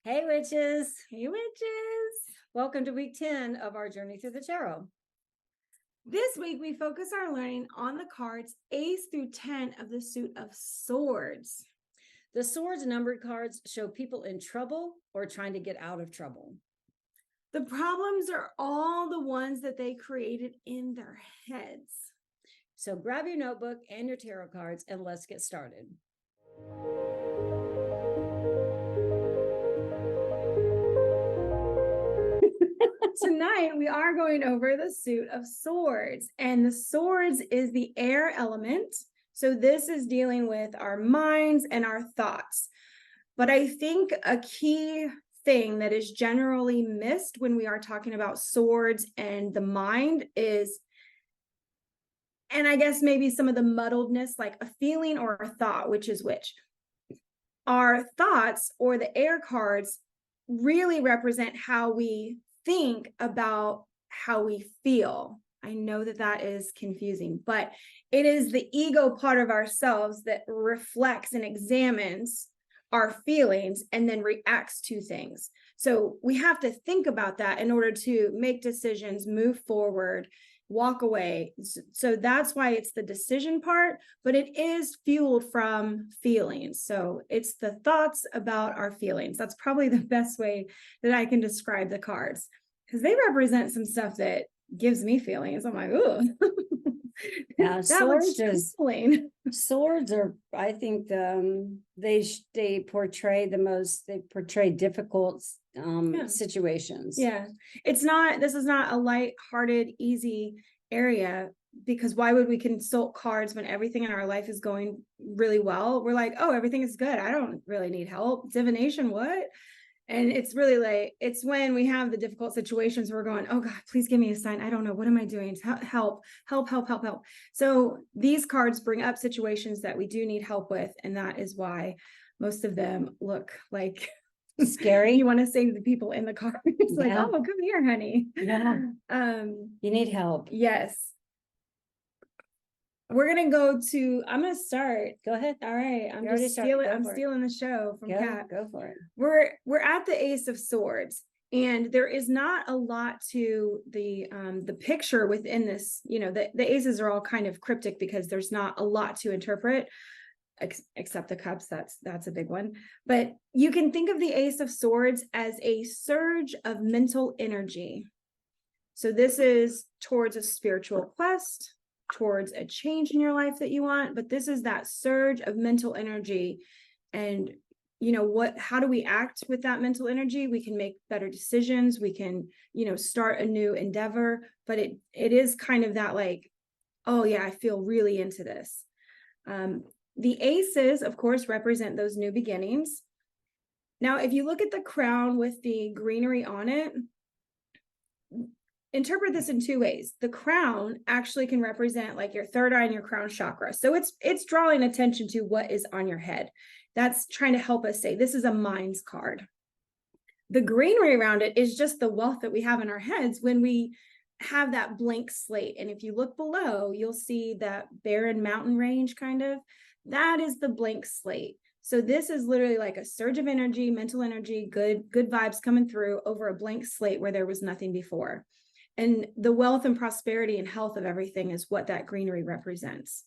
Hey witches. Hey witches. Welcome to week 10 of our journey through the tarot. This week, we focus our learning on the cards Ace through 10 of the suit of swords. The swords numbered cards show people in trouble or trying to get out of trouble. The problems are all the ones that they created in their heads. So grab your notebook and your tarot cards and let's get started. Tonight, we are going over the suit of swords, and the swords is the air element. So this is dealing with our minds and our thoughts. But I think a key thing that is generally missed when we are talking about swords and the mind is, and I guess maybe some of the muddledness, like a feeling or a thought, which is which. Our thoughts or the air cards really represent how we think about how we feel. I know that that is confusing, but it is the ego part of ourselves that reflects and examines our feelings and then reacts to things. So we have to think about that in order to make decisions, move forward, walk away. So that's why it's the decision part, but it is fueled from feelings. So it's the thoughts about our feelings. That's probably the best way that I can describe the cards, because they represent some stuff that gives me feelings. I'm like, ooh. Yeah, Swords are, I think, they portray difficult situations. Yeah, this is not a light-hearted, easy area, because why would we consult cards when everything in our life is going really well? We're like, oh, everything is good. I don't really need help. Divination, what? And it's really like, it's when we have the difficult situations, we're going, oh God, please give me a sign. I don't know. What am I doing? Help. So these cards bring up situations that we do need help with. And that is why most of them look like scary. You want to save the people in the car. It's like, oh, come here, honey. Yeah. You need help. Yes. We're gonna go to. I'm gonna start. Go ahead. All right. I'm stealing the show from Kat. Go for it. We're at the Ace of Swords, and there is not a lot to the picture within this. You know, the aces are all kind of cryptic because there's not a lot to interpret, except the cups. That's a big one. But you can think of the Ace of Swords as a surge of mental energy. So this is towards a spiritual quest, towards a change in your life that you want, but this is that surge of mental energy. And how do we act with that mental energy? We can make better decisions. We can, start a new endeavor, but it is kind of that like, oh yeah, I feel really into this. The aces, of course, represent those new beginnings. Now, if you look at the crown with the greenery on it, interpret this in two ways. The crown actually can represent like your third eye and your crown chakra. So it's drawing attention to what is on your head. That's trying to help us say this is a mind's card. The greenery around it is just the wealth that we have in our heads when we have that blank slate. And if you look below, you'll see that barren mountain range kind of. That is the blank slate. So this is literally like a surge of energy, mental energy, good vibes coming through over a blank slate where there was nothing before. And the wealth and prosperity and health of everything is what that greenery represents.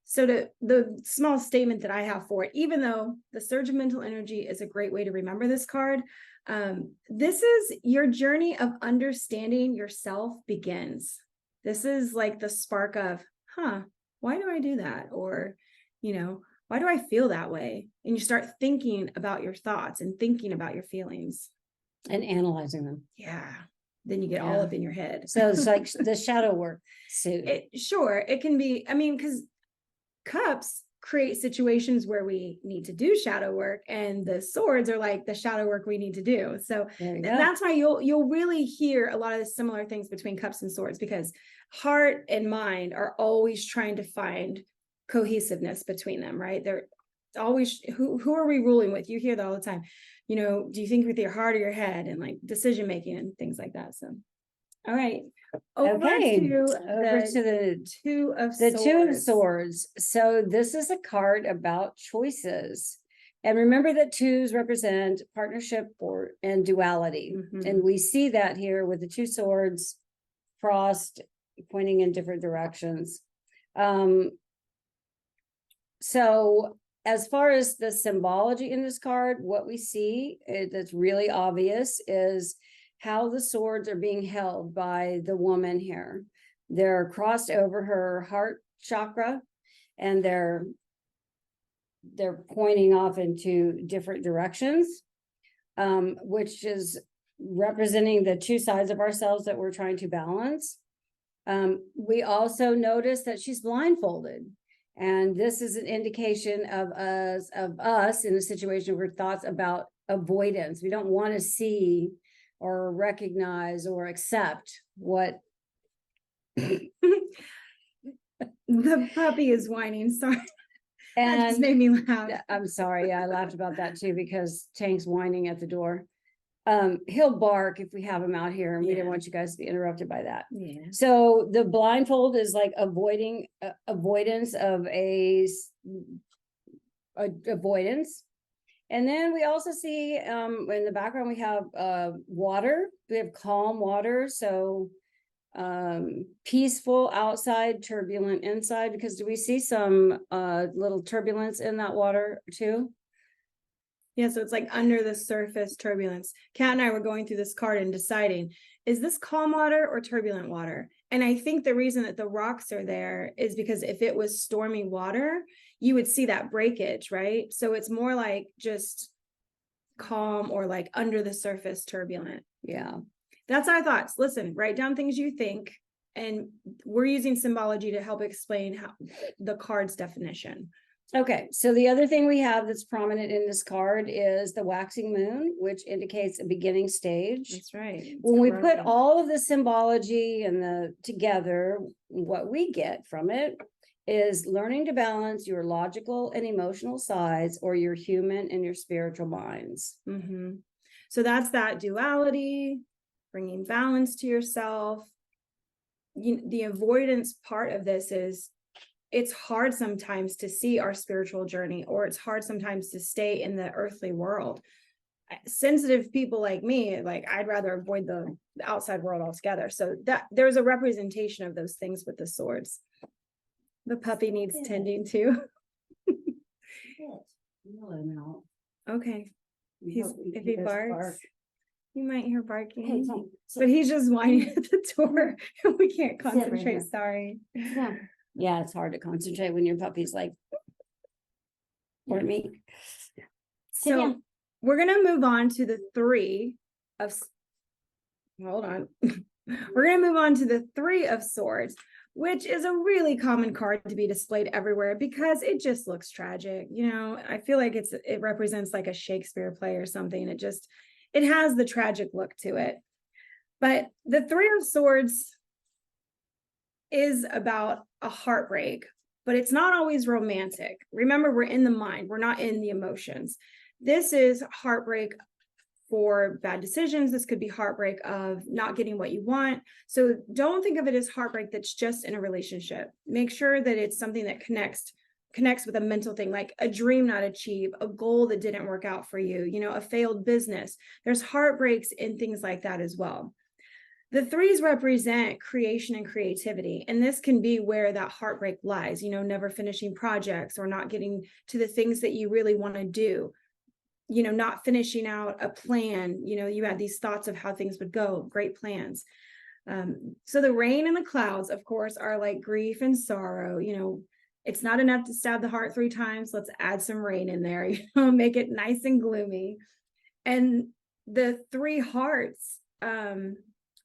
So the small statement that I have for it, even though the surge of mental energy is a great way to remember this card, this is your journey of understanding yourself begins. This is like the spark of, why do I do that? Or, why do I feel that way? And you start thinking about your thoughts and thinking about your feelings. And analyzing them. Yeah. Then you get all up in your head. So it's like the shadow work suit. It can be, because cups create situations where we need to do shadow work, and the swords are like the shadow work we need to do. So that's why you'll really hear a lot of the similar things between cups and swords, because heart and mind are always trying to find cohesiveness between them, right? They're always, who are we ruling with? You hear that all the time. Do you think with your heart or your head, and like decision making and things like that. So, all right. Over to the Two of Swords. Two of Swords. So this is a card about choices. And remember that twos represent partnership and duality. Mhm. And we see that here with the two swords crossed, pointing in different directions. So as far as the symbology in this card, what we see that's really obvious is how the swords are being held by the woman here. They're crossed over her heart chakra, and they're pointing off into different directions, which is representing the two sides of ourselves that we're trying to balance. We also notice that she's blindfolded, and this is an indication of us in a situation where thoughts about avoidance. We don't want to see or recognize or accept what The puppy is whining. Sorry. That just and made me laugh. I'm sorry, I laughed about that too, because Tank's whining at the door. He'll bark if we have him out here, and we didn't Yeah. want you guys to be interrupted by that. Yeah. So the blindfold is like avoidance of avoidance. And then we also see in the background we have water. We have calm water, so peaceful outside, turbulent inside, because do we see some little turbulence in that water too? Yeah, so it's like under the surface turbulence. Kat and I were going through this card and deciding, is this calm water or turbulent water? And I think the reason that the rocks are there is because if it was stormy water, you would see that breakage, right? So it's more like just calm or like under the surface turbulent. Yeah. That's our thoughts. Listen, write down things you think, and we're using symbology to help explain how the card's definition. Okay, so the other thing we have that's prominent in this card is the waxing moon, which indicates a beginning stage. That's right. When we put all of the symbology and together, what we get from it is learning to balance your logical and emotional sides, or your human and your spiritual minds. Mm-hmm. So that's that duality, bringing balance to yourself. The avoidance part of this is it's hard sometimes to see our spiritual journey, or it's hard sometimes to stay in the earthly world. Sensitive people like me, like I'd rather avoid the outside world altogether. So that there's a representation of those things with the swords. The puppy needs tending to. Okay. If he barks, you might hear barking. Hey, Tank, but he's just whining at the door and we can't right concentrate. here. Sorry. Yeah, it's hard to concentrate when your puppy's like, or me. So we're going to move on to the three of, hold on. We're going to move on to the three of swords, which is a really common card to be displayed everywhere because it just looks tragic. You know, I feel like it represents like a Shakespeare play or something. It has the tragic look to it. But the three of swords is about a heartbreak, but it's not always romantic. Remember, we're in the mind, we're not in the emotions. This is heartbreak for bad decisions. This could be heartbreak of not getting what you want. So don't think of it as heartbreak that's just in a relationship. Make sure that it's something that connects with a mental thing, like a dream not achieved, a goal that didn't work out for you, a failed business. There's heartbreaks in things like that as well. The threes represent creation and creativity, and this can be where that heartbreak lies, never finishing projects or not getting to the things that you really want to do, not finishing out a plan. You had these thoughts of how things would go, great plans. So the rain and the clouds, of course, are like grief and sorrow. It's not enough to stab the heart 3 times. Let's add some rain in there, make it nice and gloomy. And the 3 hearts,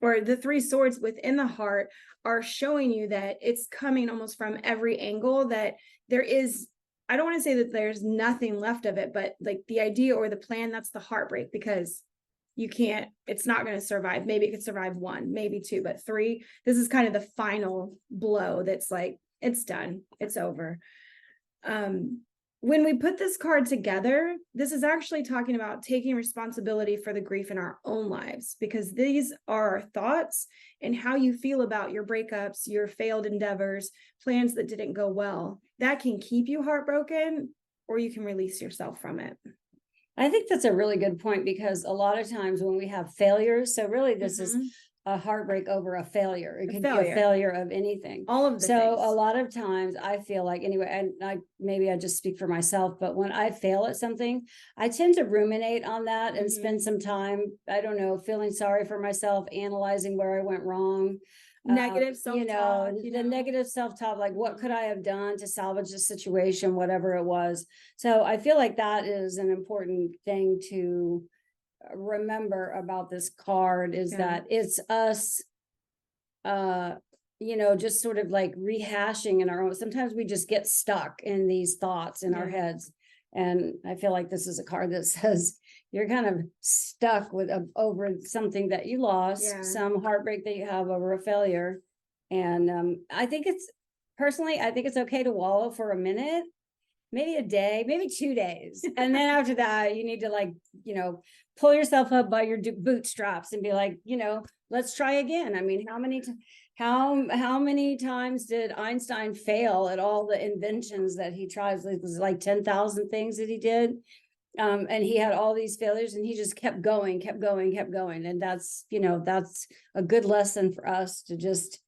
or the 3 swords within the heart, are showing you that it's coming almost from every angle, that there is, I don't want to say that there's nothing left of it, but like the idea or the plan, that's the heartbreak, because it's not going to survive. Maybe it could survive 1, maybe 2, but 3, this is kind of the final blow that's like, it's done, it's over. When we put this card together, this is actually talking about taking responsibility for the grief in our own lives, because these are our thoughts and how you feel about your breakups, your failed endeavors, plans that didn't go well. That can keep you heartbroken, or you can release yourself from it. I think that's a really good point, because a lot of times when we have failures, so really this is Mhm. a heartbreak over a failure. It A could be a failure. failure of anything. All of the So things. a lot of times I feel like, anyway, and maybe I just speak for myself, but when I fail at something, I tend to ruminate on that and spend some time, I don't know, feeling sorry for myself, analyzing where I went wrong. Negative You know, self-talk, the negative self-talk, like what could I have done to salvage the situation, whatever it was. So I feel like that is an important thing to remember about this card, is Yeah. that it's us, just sort of like rehashing in our own. Sometimes we just get stuck in these thoughts in our Yeah. heads. And I feel like this is a card that says you're kind of stuck with over something that you lost, Yeah. some heartbreak that you have over a failure. And I think it's okay to wallow for a minute, maybe a day, maybe 2 days. And then after that, you need to pull yourself up by your bootstraps and be like, let's try again. I mean, how many times did Einstein fail at all the inventions that he tries? It was like 10,000 things that he did. And he had all these failures, and he just kept going. And that's a good lesson for us to just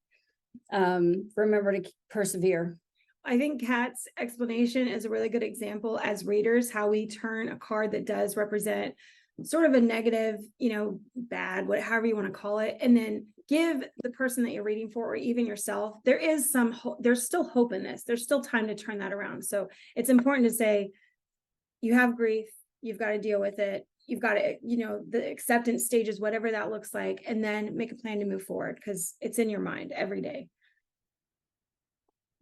remember to persevere. I think Kat's explanation is a really good example as readers, how we turn a card that does represent sort of a negative, bad, however you want to call it, and then give the person that you're reading for, or even yourself, there's still hope in this. There's still time to turn that around. So it's important to say, you have grief, you've got to deal with it. You've got to, the acceptance stages, whatever that looks like, and then make a plan to move forward, because it's in your mind every day.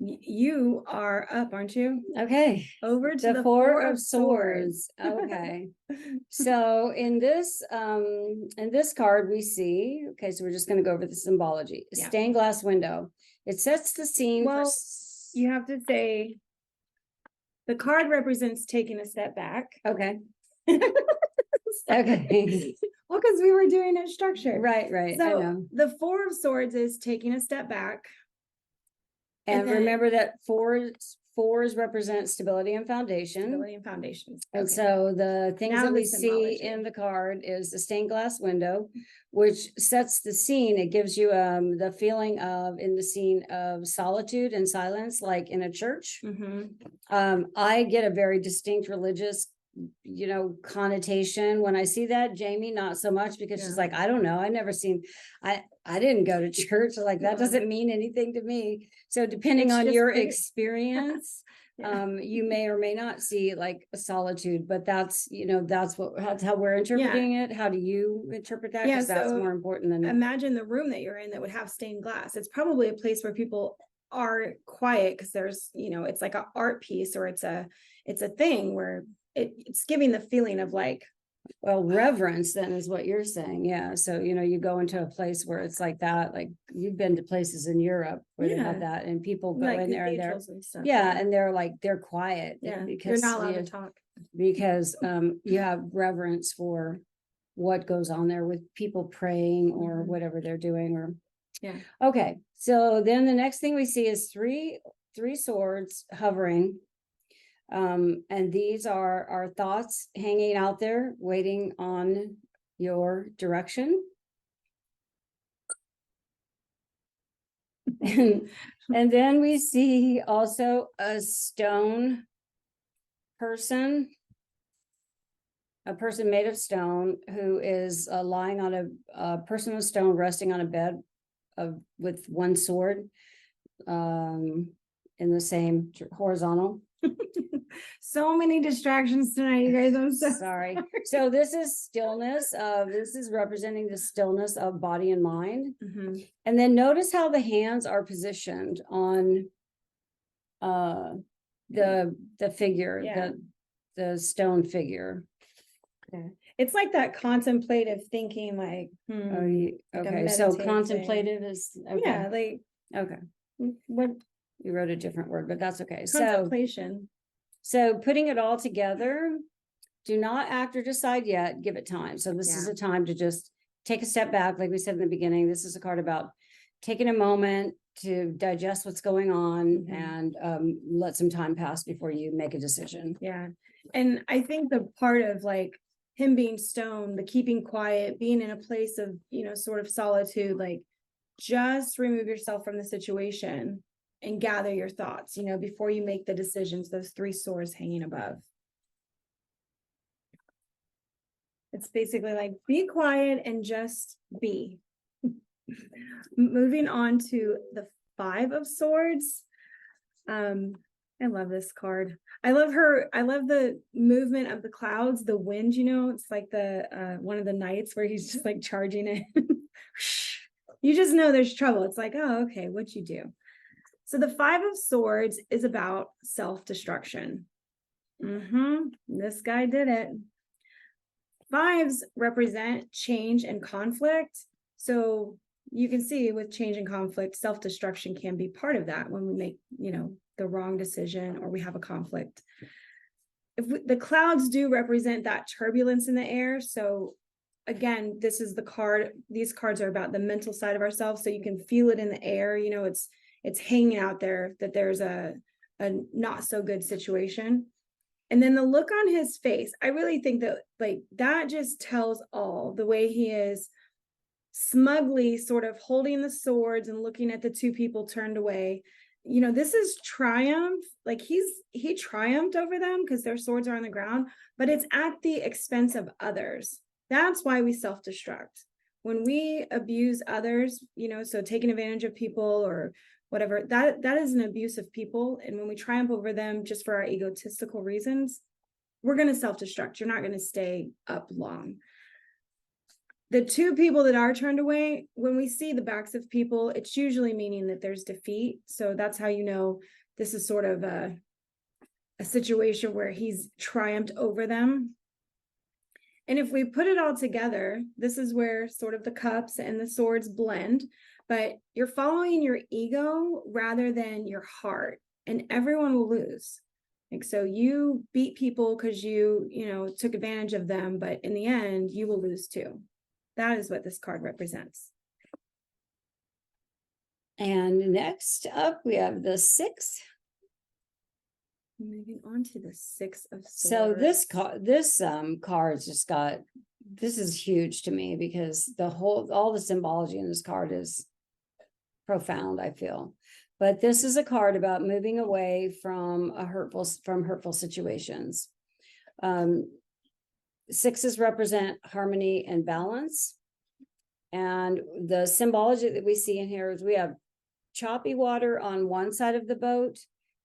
You are up, aren't you? Okay. Over to the Four of Swords. Okay. So in this card we see, okay, so we're just going to go over the symbology. Yeah. Stained glass window. It sets the scene. Well, you have to say the card represents taking a step back. Okay. Okay. Well, because we were doing it structured. Right. So I know. the Four of Swords is taking a step back. And remember that fours represent stability and foundation. Stability and foundations. And so the things Now that we the see symbology. in the card is the stained glass window, which sets the scene. It gives you the feeling of, in the scene of solitude and silence, like in a church. I get a very distinct religious connotation when I see that. Jamie, not so much, because she's like, I don't know, I didn't go to church, like that doesn't mean anything to me. So depending on your experience, you may or may not see like a solitude, but that's how we're interpreting it. How do you interpret that? Because that's more important than. Imagine the room that you're in that would have stained glass. It's probably a place where people are quiet, because there's it's like an art piece, or it's a thing where it's giving the feeling of like, well, reverence then is what you're saying. Yeah. So, you go into a place where it's like that, like you've been to places in Europe where they have that, and people go in there and and they're quiet. Yeah. Because you're not allowed to talk. Because you have reverence for what goes on there with people praying or whatever they're doing, or. Yeah. Okay. So then the next thing we see is three swords hovering. And these are our thoughts hanging out there, waiting on your direction. And then we see also a stone person, a person made of stone, who is lying on a person of stone, resting on a bed with one sword in the same horizontal. So many distractions tonight, you guys. I'm so sorry. So this is stillness. This is representing the stillness of body and mind. And then notice how the hands are positioned on the figure, the stone figure. Yeah. It's like that contemplative thinking, like, okay, so contemplative is okay. What you wrote a different word, but that's okay. Contemplation. So putting it all together, do not act or decide yet, give it time. So this is a time to just take a step back. Like we said in the beginning, this is a card about taking a moment, to digest what's going on Mhm. and let some time pass before you make a decision. Yeah. And I think the part of like him being stoned, the keeping quiet, being in a place of, sort of solitude, like just remove yourself from the situation and gather your thoughts, before you make the decisions, those 3 swords hanging above. It's basically like be quiet and just be. Moving on to the 5 of Swords. I love this card. I love the movement of the clouds, the wind, it's like the one of the nights where he's just like charging it. You just know there's trouble. It's like, oh, okay, what'd you do? So the 5 of Swords is about self-destruction. This guy did it. 5s represent change and conflict. So you can see with change and conflict, self-destruction can be part of that when we make, the wrong decision or we have a conflict. The clouds do represent that turbulence in the air. So again, this is the card. These cards are about the mental side of ourselves. So you can feel it in the air. It's hanging out there that there's a not so good situation. And then the look on his face, I really think that like that just tells all. The way he is smugly sort of holding the swords and looking at the 2 people turned away. This is triumph. Like he triumphed over them because their swords are on the ground, but it's at the expense of others. That's why we self-destruct. When we abuse others, so taking advantage of people or whatever, that is an abuse of people. And when we triumph over them just for our egotistical reasons, we're going to self-destruct. You're not going to stay up long. The 2 people that are turned away, when we see the backs of people, it's usually meaning that there's defeat. So that's how this is sort of a situation where he's triumphed over them. And if we put it all together, this is where sort of the cups and the swords blend, but you're following your ego rather than your heart, and everyone will lose. Like, so you beat people because you took advantage of them, but in the end, you will lose too. That is what this card represents. And next up, we have the 6. Moving on to the 6 of Swords. So this card's just got, this is huge to me because all the symbology in this card is profound, I feel. But this is a card about moving away from hurtful situations. 6s represent harmony and balance. And the symbology that we see in here is we have choppy water on one side of the boat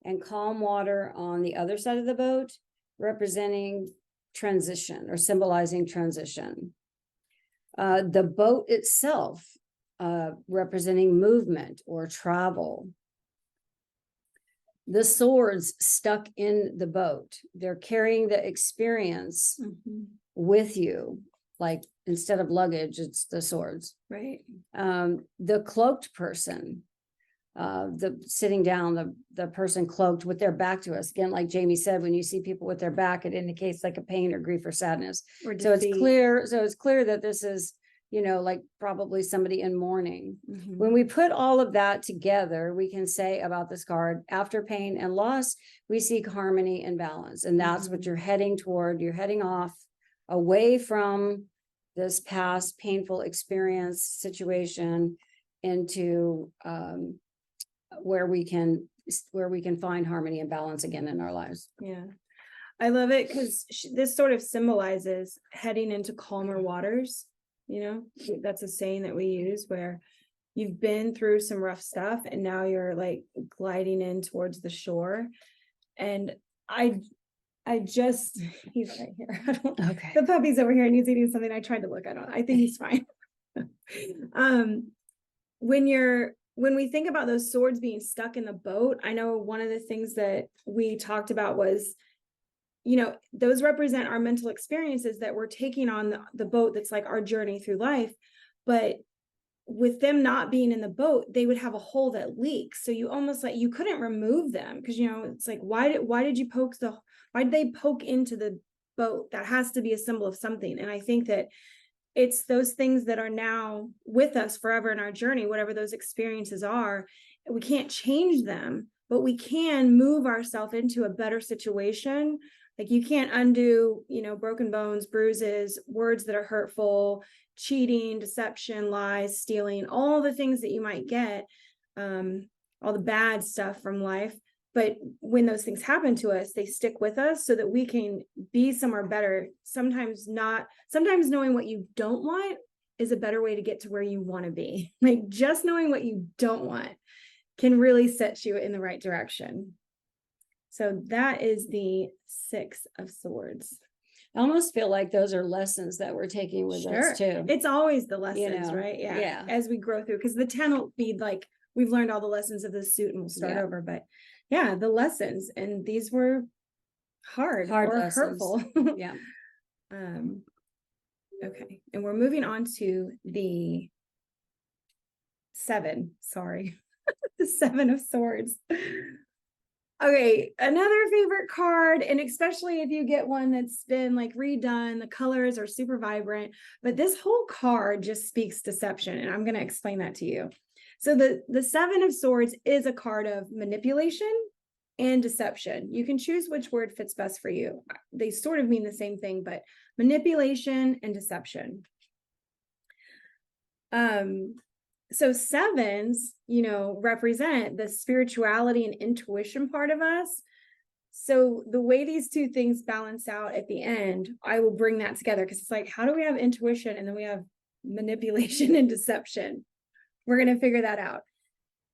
and calm water on the other side of the boat, representing transition or symbolizing transition. The boat itself representing movement or travel. The swords stuck in the boat. They're carrying the experience with you. Like instead of luggage, it's the swords. Right. The cloaked person, the sitting down, the person cloaked with their back to us. Again, like Jamie said, when you see people with their back, it indicates like a pain or grief or sadness. Or So it's defeat. clear that this is, like probably somebody in mourning. Mhm. When we put all of that together, we can say about this card, after pain and loss, we seek harmony and balance. And that's what you're heading toward. You're heading off away from this past painful experience situation into where we can find harmony and balance again in our lives. Yeah. I love it because this sort of symbolizes heading into calmer waters. That's a saying that we use where you've been through some rough stuff and now you're like gliding in towards the shore. And I just, he's right here. Okay. The puppy's over here and he's eating something. I tried to look. I think he's fine. When we think about those swords being stuck in the boat, I know one of the things that we talked about was, those represent our mental experiences that we're taking on the boat. That's like our journey through life. But with them not being in the boat, they would have a hole that leaks. So you almost like you couldn't remove them because, it's like, why did they poke into the boat? That has to be a symbol of something. And I think that it's those things that are now with us forever in our journey, whatever those experiences are. we can't change them, but we can move ourselves into a better situation. Like you can't undo, broken bones, bruises, words that are hurtful, cheating, deception, lies, stealing, all the things that you might get, all the bad stuff from life. But when those things happen to us, they stick with us so that we can be somewhere better. Sometimes knowing what you don't want is a better way to get to where you want to be. Like just knowing what you don't want can really set you in the right direction. So that is the 6 of Swords. I almost feel like those are lessons that we're taking with us too. It's always the lessons, know, right? yeah. As we grow through, because the 10 will be like, we've learned all the lessons of this suit and we'll start over. But yeah, the lessons, and these were hard or lessons. hurtful. Yeah. Okay. And we're moving on to the 7. Sorry. The 7 of Swords. Okay, another favorite card, and especially if you get one that's been like redone, the colors are super vibrant, but this whole card just speaks deception, and I'm going to explain that to you. So the 7 of Swords is a card of manipulation and deception. You can choose which word fits best for you. They sort of mean the same thing, but manipulation and deception. So 7s, represent the spirituality and intuition part of us. So the way these two things balance out at the end, I will bring that together, because it's like, how do we have intuition and then we have manipulation and deception? We're going to figure that out.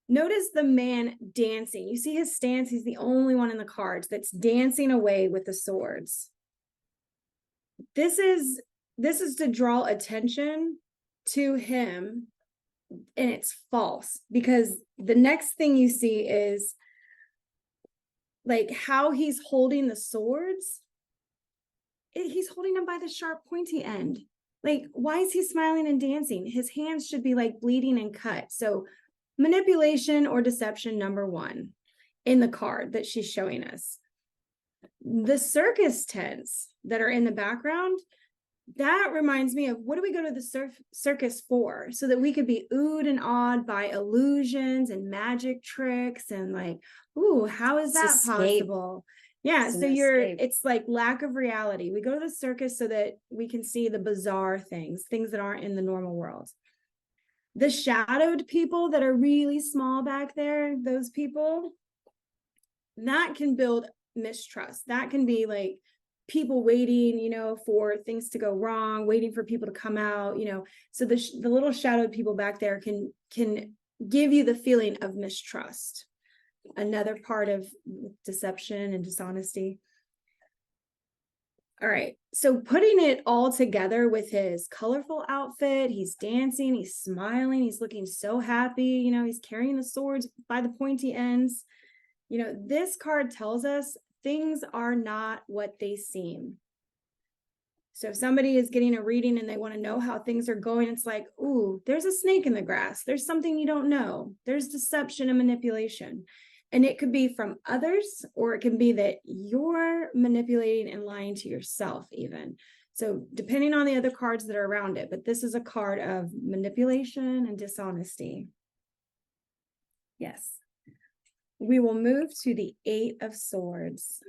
Notice the man dancing. You see his stance. He's the only one in the cards that's dancing away with the swords. This is to draw attention to him, and it's false, because the next thing you see is like how he's holding the swords. He's holding them by the sharp pointy end. Like, why is he smiling and dancing? His hands should be like bleeding and cut. So manipulation or deception, number 1 in the card that she's showing us. The circus tents that are in the background, that reminds me of, what do we go to the circus for? So that we could be oohed and awed by illusions and magic tricks and like, ooh, how is that possible? Yeah, so it's like lack of reality. We go to the circus so that we can see the bizarre things that aren't in the normal world. The shadowed people that are really small back there, those people, that can build mistrust. That can be like people waiting, for things to go wrong, waiting for people to come out, so the little shadowed people back there can give you the feeling of mistrust. Another part of deception and dishonesty. All right, so putting it all together with his colorful outfit, he's dancing, he's smiling, he's looking so happy, he's carrying the swords by the pointy ends. This card tells us things are not what they seem. So if somebody is getting a reading and they want to know how things are going, it's like, ooh, there's a snake in the grass. There's something you don't know. There's deception and manipulation. And it could be from others, or it can be that you're manipulating and lying to yourself even. So depending on the other cards that are around it, but this is a card of manipulation and dishonesty. Yes. We will move to the 8 of Swords.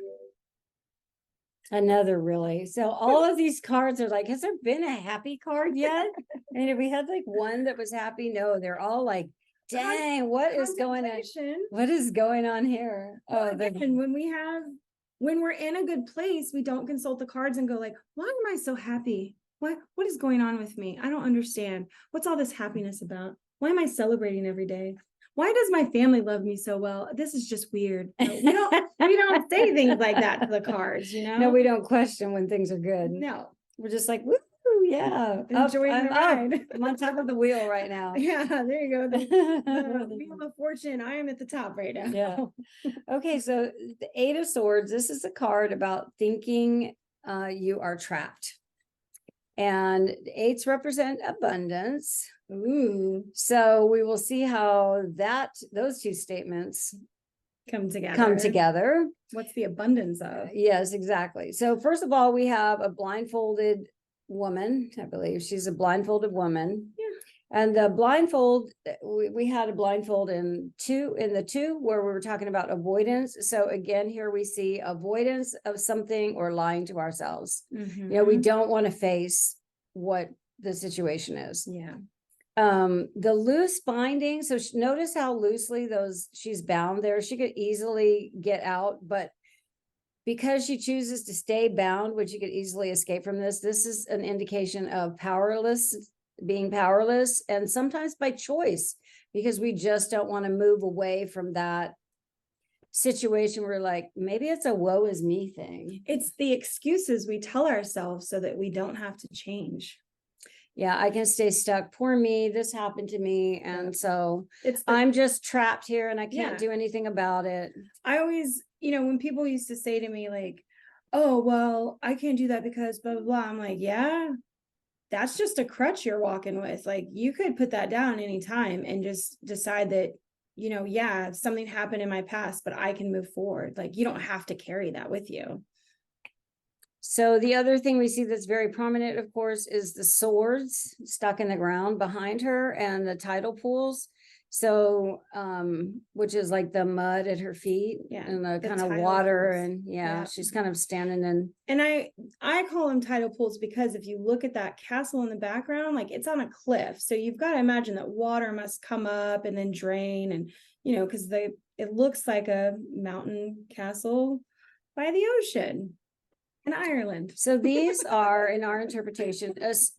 Another really. So all of these cards are like, has there been a happy card yet? And if we had like one that was happy, no, they're all like, dang, what is going on? What is going on here? Oh, again, when we're in a good place, we don't consult the cards and go like, why am I so happy? What is going on with me? I don't understand. What's all this happiness about? Why am I celebrating every day? Why does my family love me so well? This is just weird. We don't say things like that to the cards, No, we don't question when things are good. No. We're just like, woo, yeah. Enjoying the ride. I'm on top of the wheel right now. Yeah, there you go. The wheel of fortune. I am at the top right now. Yeah. Okay, so the 8 of Swords, this is a card about thinking you are trapped. And 8s represent abundance. Ooh. So we will see how those two statements come together. What's the abundance of? Yes, exactly. So first of all, we have a blindfolded woman. I believe she's a blindfolded woman. Yeah. And the blindfold, we had a blindfold in the two where we were talking about avoidance. So again, here we see avoidance of something or lying to ourselves. You know, we don't want to face what the situation is. Yeah. The loose binding. So notice how loosely she's bound there. She could easily get out, but because she chooses to stay bound, which you could easily escape from this is an indication of being powerless, and sometimes by choice, because we just don't want to move away from that situation where like, maybe it's a woe is me thing. It's the excuses we tell ourselves so that we don't have to change. Yeah, I can stay stuck. Poor me, this happened to me. And so I'm just trapped here and I can't do anything about it. I always, when people used to say to me like, oh, well, I can't do that because blah, blah, blah. I'm like, yeah, that's just a crutch you're walking with. Like, you could put that down anytime and just decide that, yeah, something happened in my past, but I can move forward. Like, you don't have to carry that with you. So the other thing we see that's very prominent, of course, is the swords stuck in the ground behind her and the tidal pools. So, which is like the mud at her feet and the kind of water pools. And she's kind of standing in. And I call them tidal pools because if you look at that castle in the background, like it's on a cliff. So you've got to imagine that water must come up and then drain and, because it looks like a mountain castle by the ocean. In Ireland. So these are, in our interpretation, as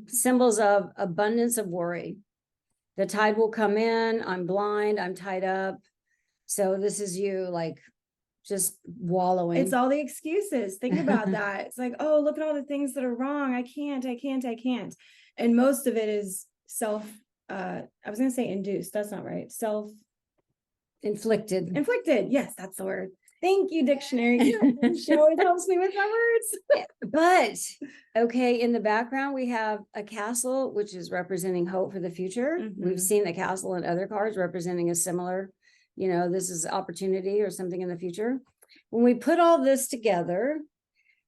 symbols of abundance of worry. The tide will come in, I'm blind, I'm tied up. So this is you like just wallowing. It's all the excuses. Think about that. It's like, oh, look at all the things that are wrong. I can't. And most of it is I was going to say induced. That's not right. Inflicted. Yes, that's the word. Thank you, dictionary. She always helps me with my words. But okay, in the background, we have a castle, which is representing hope for the future. We've seen the castle in other cards representing a similar, this is opportunity or something in the future. When we put all this together,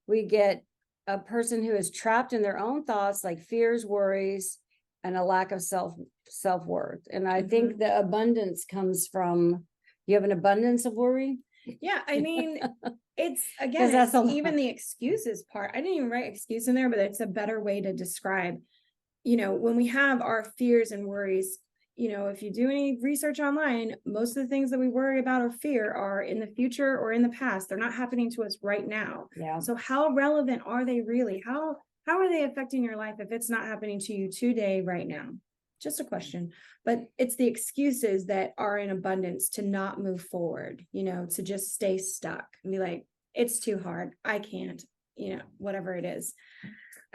we get a person who is trapped in their own thoughts, like fears, worries, and a lack of self-worth. And I think the abundance comes from, you have an abundance of worry. Yeah, I mean, it's again, it's even the excuses part. I didn't even write excuse in there, but it's a better way to describe, when we have our fears and worries, if you do any research online, most of the things that we worry about or fear are in the future or in the past. They're not happening to us right now. Yeah. So how relevant are they really? How are they affecting your life if it's not happening to you today, right now? Just a question, but it's the excuses that are in abundance to not move forward, to just stay stuck and be like, it's too hard. I can't, whatever it is.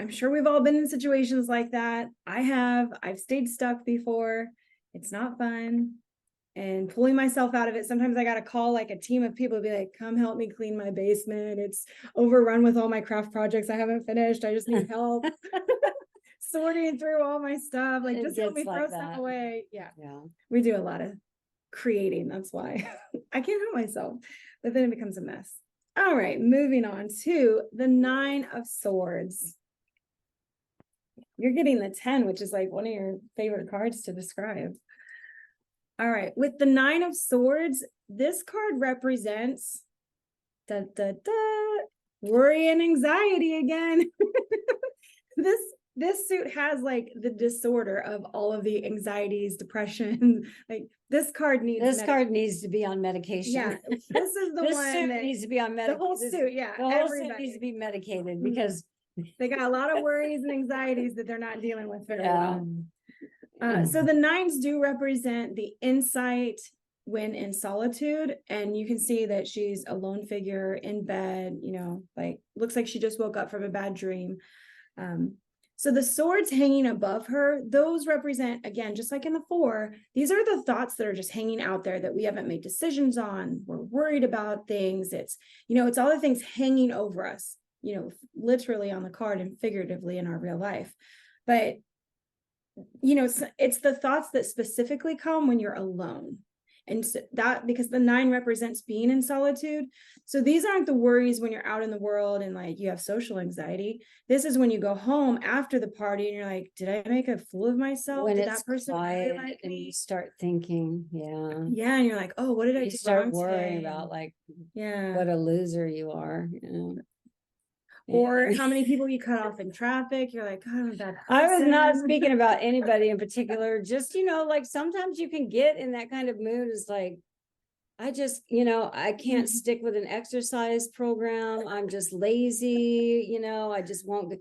I'm sure we've all been in situations like that. I've stayed stuck before. It's not fun. And pulling myself out of it. Sometimes I got to call like a team of people to be like, come help me clean my basement. It's overrun with all my craft projects I haven't finished. I just need help. Sorting through all my stuff, like just help me throw stuff away. Yeah, we do a lot of creating. That's why I can't help myself, but then it becomes a mess. All right, moving on to the 9 of Swords. You're getting the 10, which is like one of your favorite cards to describe. All right, with the 9 of Swords, this card represents worry and anxiety again. This suit has like the disorder of all of the anxieties, depression. Like this card needs to be on medication. Yeah, this is the one suit that needs to be on medication. The whole suit, yeah. The whole suit needs to be medicated because they got a lot of worries and anxieties that they're not dealing with very well. So the 9s do represent the insight when in solitude, and you can see that she's a lone figure in bed. Like looks like she just woke up from a bad dream. So the swords hanging above her, those represent, again, just like in the 4, these are the thoughts that are just hanging out there that we haven't made decisions on. We're worried about things. It's, it's all the things hanging over us, literally on the card and figuratively in our real life. But, it's the thoughts that specifically come when you're alone. And so that, because the 9 represents being in solitude. So these aren't the worries when you're out in the world and like you have social anxiety. This is when you go home after the party and you're like, did I make a fool of myself? When Did it's that person really quiet like and you me? start thinking, yeah, Yeah, and you're like, oh, what did I you do start wrong worrying today? about like Yeah. what a loser you are. Or how many people you cut off in traffic. You're like, God, I'm a bad I was not person. speaking about anybody in particular, just, like sometimes you can get in that kind of mood. Is like, I just, I can't stick with an exercise program. I'm just lazy, I just won't.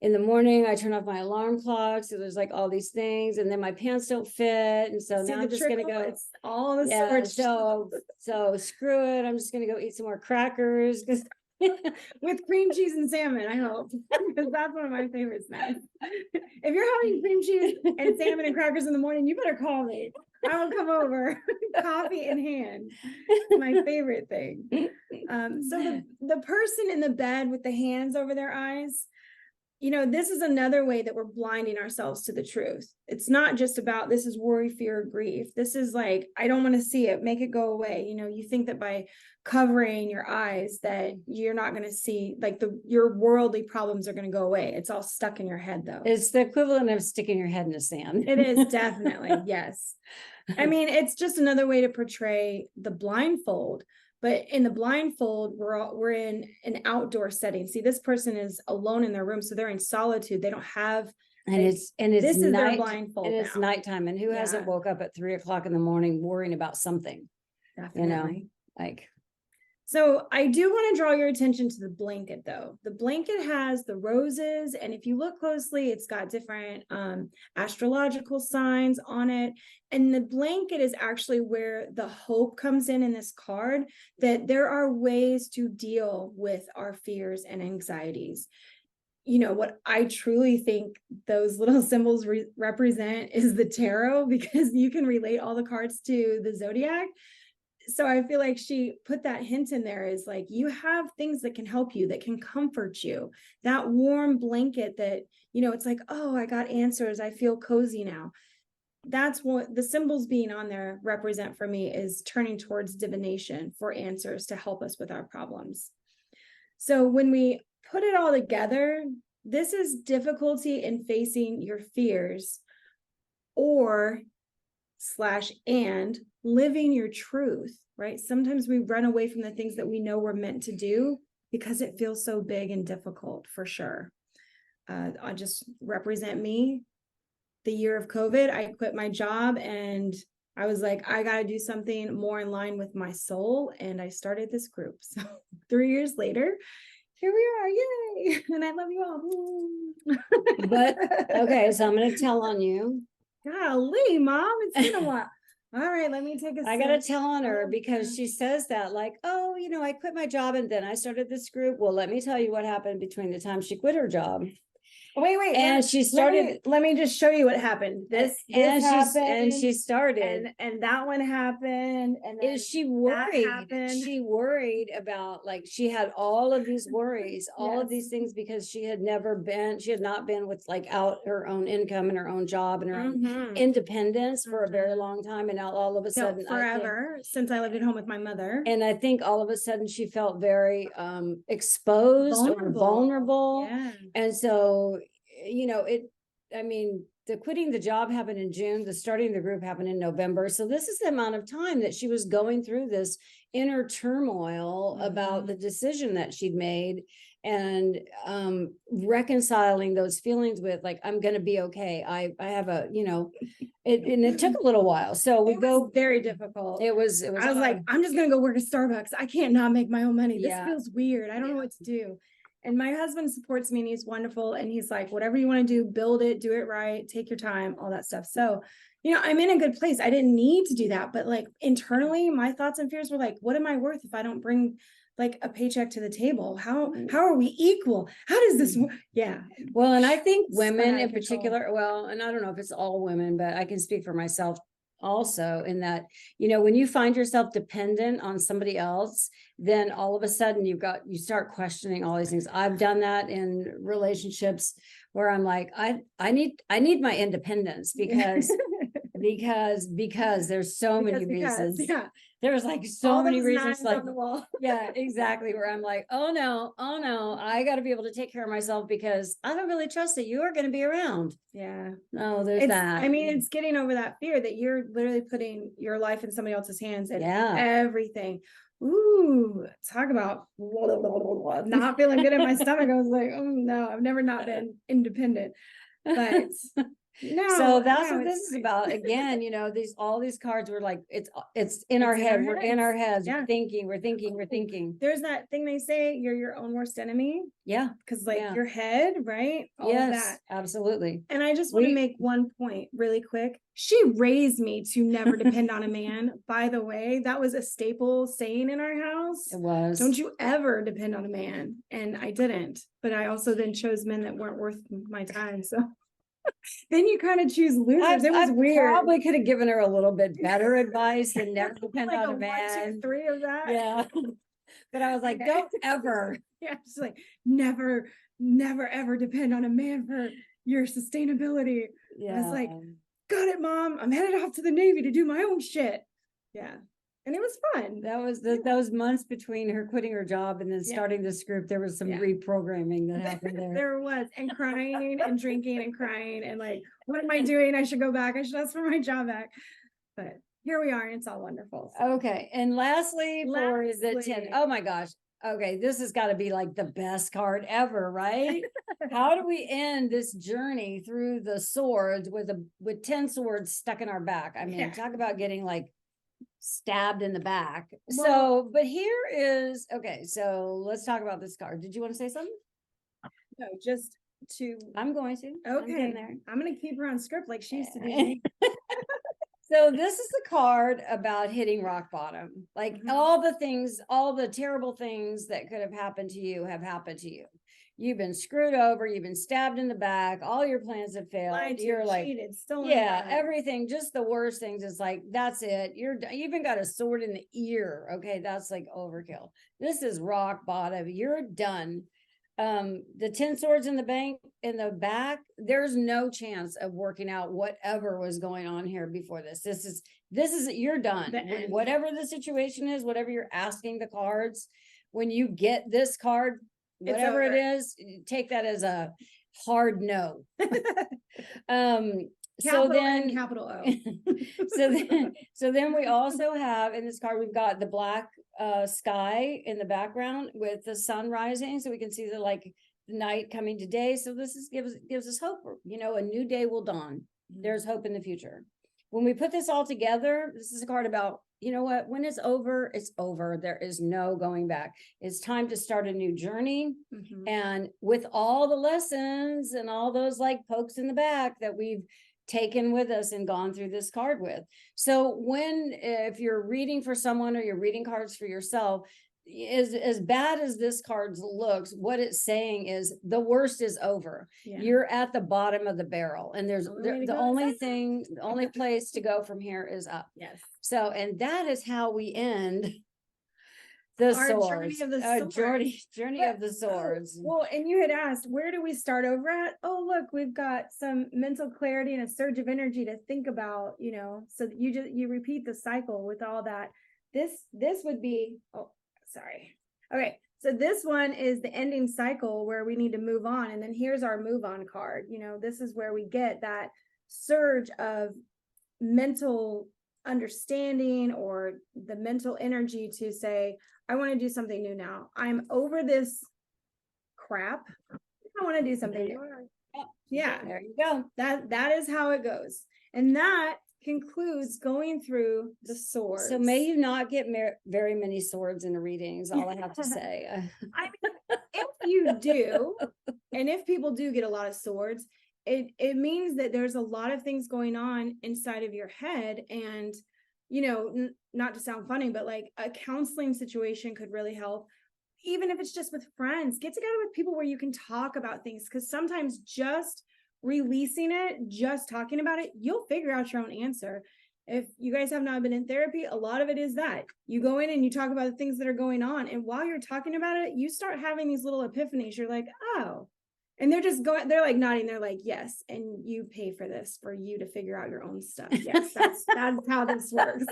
In the morning, I turn off my alarm clock. So there's like all these things, and then my pants don't fit. And so See now the I'm just gonna trickle? go. It's all the Yeah, swords. so screw it. I'm just gonna go eat some more crackers because With cream cheese and salmon, I hope, because that's one of my favorite snacks. If you're having cream cheese and salmon and crackers in the morning, you better call me. I will come over, coffee in hand. It's my favorite thing. So the person in the bed with the hands over their eyes, this is another way that we're blinding ourselves to the truth. It's not just about this is worry, fear, grief. This is like, I don't want to see it, make it go away. You think that by covering your eyes that you're not going to see, like your worldly problems are going to go away. It's all stuck in your head though. it's the equivalent of sticking your head in the sand. It is definitely, yes. I mean, it's just another way to portray the blindfold. But in the blindfold, we're in an outdoor setting. See, this person is alone in their room, so they're in solitude. They don't have, And it's this is their night, blindfold and it's now. nighttime. And who hasn't Yeah. woke up at 3 o'clock in the morning worrying about something? Definitely. Like. So I do want to draw your attention to the blanket though. The blanket has the roses, and if you look closely, it's got different astrological signs on it. And the blanket is actually where the hope comes in this card, that there are ways to deal with our fears and anxieties. What I truly think those little symbols represent is the tarot, because you can relate all the cards to the zodiac. So I feel like she put that hint in there, is like, you have things that can help you, that can comfort you. That warm blanket that, it's like, oh, I got answers. I feel cozy now. That's what the symbols being on there represent for me, is turning towards divination for answers to help us with our problems. So when we put it all together, this is difficulty in facing your fears, or and living your truth, right? Sometimes we run away from the things that we know we're meant to do because it feels so big and difficult, for sure. I just represent me. The year of COVID, I quit my job and I was like, I got to do something more in line with my soul. And I started this group. So 3 years later, here we are. Yay. And I love you all. But okay, so I'm going to tell on you. Golly, Mom, it's been a while. All right, let me take a I sip. got to tell on her because she says that like, oh, I quit my job and then I started this group. Well, let me tell you what happened between the time she quit her job. Wait. And she started. Let me just show you what happened. This happened, and she started, and that one happened, and then is she worried? happened. She worried about, like, she had all of these worries, all of Yes. these things, because she had not been with like out her own income and her own job and her own independence for a very long time. And now all of a sudden, forever, since I lived at home with my mother. And I think all of a sudden she felt very exposed or vulnerable. Yeah. And so, the quitting the job happened in June, the starting the group happened in November. So this is the amount of time that she was going through this inner turmoil about the decision that she'd made, and reconciling those feelings with, like, I'm going to be okay. I have a, and it took a little while. So It was very difficult. It was I was like, I'm just going to go work at Starbucks. I can't not make my own money. This feels weird. I don't know what to do. And my husband supports me and he's wonderful. And he's like, whatever you want to do, build it, do it right, take your time, all that stuff. So, I'm in a good place. I didn't need to do that. But like internally, my thoughts and fears were like, what am I worth if I don't bring like a paycheck to the table? How are we equal? How does this work? Yeah. Well, and I think women in particular, well, and I don't know if it's all women, but I can speak for myself also, in that, when you find yourself dependent on somebody else, then all of a sudden you start questioning all these things. I've done that in relationships where I'm like, I need my independence, because because there's so many reasons. Yeah. There's like so All many those reasons, knives like, on the wall. yeah, exactly. Where I'm like, oh no, I got to be able to take care of myself because I don't really trust that you are going to be around. Yeah. No, there's It's, that. I mean, it's getting over that fear that you're literally putting your life in somebody else's hands and Yeah. everything. Ooh, talk about not feeling good in my stomach. I was like, oh no, I've never not been independent. But no, So that's no, what this it's is fine. about. Again, all these cards were like, it's in our It's in head. our We're in our heads. Yeah. We're thinking. There's that thing they say, you're your own worst enemy. Yeah. Because like Yeah. your head, right? All of Yes, that. absolutely. And I just want to make one point really quick. She raised me to never depend on a man. By the way, that was a staple saying in our house. It was. Don't you ever depend on a man. And I didn't. But I also then chose men that weren't worth my time. So then you kind of choose losers. It was weird. Probably could have given her a little bit better advice than never depend like on a 1, man. 2, 3 of that. Yeah. But I was like, don't ever. Yeah, just like never ever depend on a man for your sustainability. Yeah. I was like, got it, Mom. I'm headed off to the Navy to do my own shit. Yeah. And it was fun. That was those months between her quitting her job and then starting this group. There was some reprogramming that happened there. There was, and crying and drinking and crying and like, what am I doing? I should go back. I should ask for my job back. But here we are, and it's all wonderful. So. Okay. And lastly, for the 10. Oh my gosh. Okay, this has got to be like the best card ever, right? How do we end this journey through the swords with 10 swords stuck in our back? I mean, talk about getting like stabbed in the back. Well, so, but here is, okay, so let's talk about this card. Did you want to say something? No, just to. I'm going to. Okay. I'm going to keep her on script like she used to do. So this is the card about hitting rock bottom. Like all the terrible things that could have happened to you have happened to you. You've been screwed over. You've been stabbed in the back. All your plans have failed. You're like, cheated, stolen. Yeah, everything, just the worst things. Is like, that's it. You even got a sword in the ear. Okay, that's like overkill. This is rock bottom. You're done. The 10 swords in the back, there's no chance of working out whatever was going on here before this. This is you're done. Whatever the situation is, whatever you're asking the cards, when you get this card, whatever it is, take that as a hard no. Capital O. so then we also have in this card, we've got the black sky in the background with the sun rising, so we can see the night coming to day. So this gives us hope. A new day will dawn. There's hope in the future. When we put this all together, this is a card about, you know what, when it's over, it's over. There is no going back. It's time to start a new journey. And with all the lessons and all those pokes in the back that we've taken with us and gone through this card with. So if you're reading for someone or you're reading cards for yourself, as bad as this card looks, what it's saying is the worst is over. You're at the bottom of the barrel, and the only place to go from here is up. Yes. So, and that is how we end the swords. Journey of the swords. Well, and you had asked, where do we start over at? Oh, look, we've got some mental clarity and a surge of energy to think about, so that you repeat the cycle with all that. This would be, sorry. Okay. So this one is the ending cycle where we need to move on. And then here's our move on card. This is where we get that surge of mental understanding or the mental energy to say, I want to do something new now. I'm over this crap. I want to do something new. Yeah. There you go. That is how it goes. And that concludes going through the swords. So may you not get very many swords in the readings, all I have to say. I mean, if you do, and if people do get a lot of swords, it means that there's a lot of things going on inside of your head. And, not to sound funny, but a counseling situation could really help. Even if it's just with friends, get together with people where you can talk about things. Because sometimes just releasing it, just talking about it, you'll figure out your own answer. If you guys have not been in therapy, a lot of it is that you go in and you talk about the things that are going on. And while you're talking about it, you start having these little epiphanies. You're like, oh, And they're just going, they're like nodding, they're like, yes, and you pay for this for you to figure out your own stuff. Yes, that's how this works.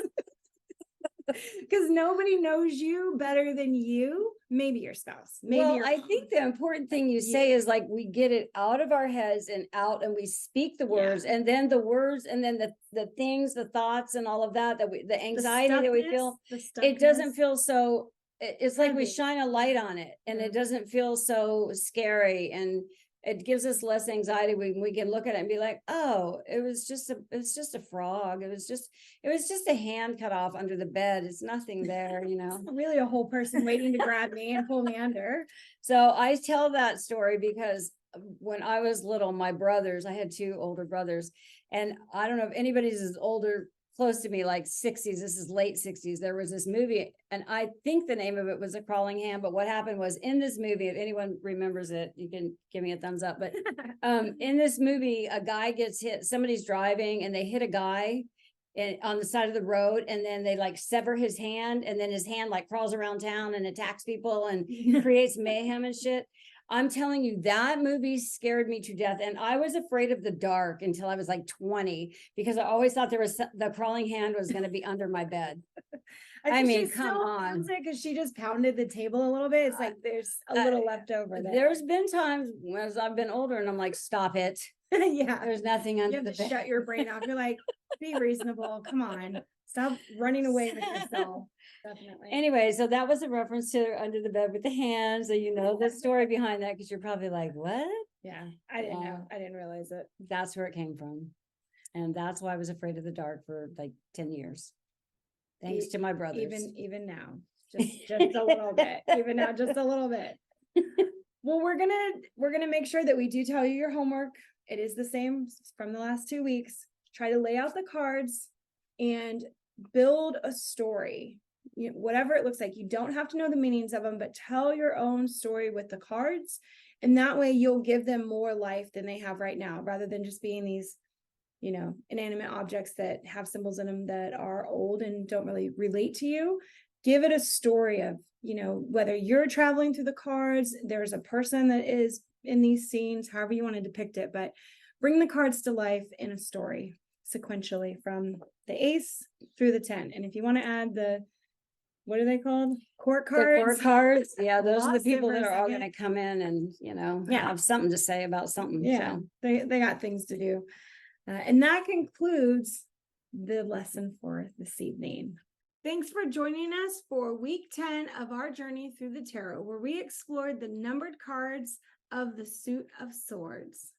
Because nobody knows you better than you. Maybe your spouse. Maybe Well, your I mom. think the important thing you say is like we get it out of our heads and out, and we speak the words, and then the words, and then the things, the thoughts, and all of that the anxiety that we feel, it doesn't feel so. It's like we Heavy. shine a light on it, and Yeah. it doesn't feel so scary, and it gives us less anxiety when we can look at it and be like, oh, it's just a frog. It was just a hand cut off under the bed. It's nothing there, you know. It's not really a whole person waiting to grab me and pull me under. So I tell that story because when I was little, my brothers, I had 2 older brothers, and I don't know if anybody's as older, close to me, like 60s, this is late 60s. There was this movie, and I think the name of it was A Crawling Hand. But what happened was, in this movie, if anyone remembers it, you can give me a thumbs up. But in this movie, a guy gets hit, somebody's driving and they hit a guy on the side of the road, and then they like sever his hand, and then his hand like crawls around town and attacks people and creates mayhem and shit. I'm telling you, that movie scared me to death. And I was afraid of the dark until I was like 20, because I always thought the crawling hand was going to be under my bed. I mean, come on. Because she just pounded the table a little bit. It's like there's a little left over there. There's been times as I've been older and I'm like, stop it. Yeah. There's nothing under You the have to bed. shut your brain off. You're like, be reasonable. Come on. Stop running away with yourself. Definitely. Anyway, so that was a reference to Under the Bed with the Hands. So you know the story behind that, because you're probably like, what? Yeah, I didn't know. I didn't realize it. That's where it came from. And that's why I was afraid of the dark for like 10 years. Thanks to my brothers. Even now. Just a little bit. Even now, just a little bit. Well, we're gonna make sure that we do tell you your homework. It is the same from the last 2 weeks. Try to lay out the cards and build a story. Whatever it looks like. You don't have to know the meanings of them, but tell your own story with the cards. And that way you'll give them more life than they have right now, rather than just being these, inanimate objects that have symbols in them that are old and don't really relate to you. Give it a story of, whether you're traveling through the cards, there's a person that is in these scenes, however you want to depict it, but bring the cards to life in a story sequentially from the ace through the 10. And if you want to add what are they called? Court cards. The court cards. Yeah, those are the Lost it people for a that are all second. going to come in and, Yeah. have something to say about something. Yeah, So. they got things to do. And that concludes the lesson for this evening. Thanks for joining us for week 10 of our journey through the tarot, where we explored the numbered cards of the suit of swords.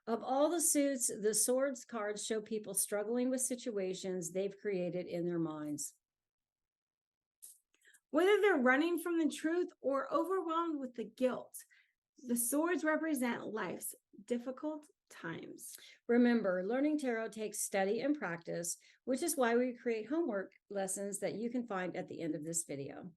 Of all the suits, the swords cards show people struggling with situations they've created in their minds. Whether they're running from the truth or overwhelmed with the guilt, the swords represent life's difficult times. Remember, learning tarot takes study and practice, which is why we create homework lessons that you can find at the end of this video.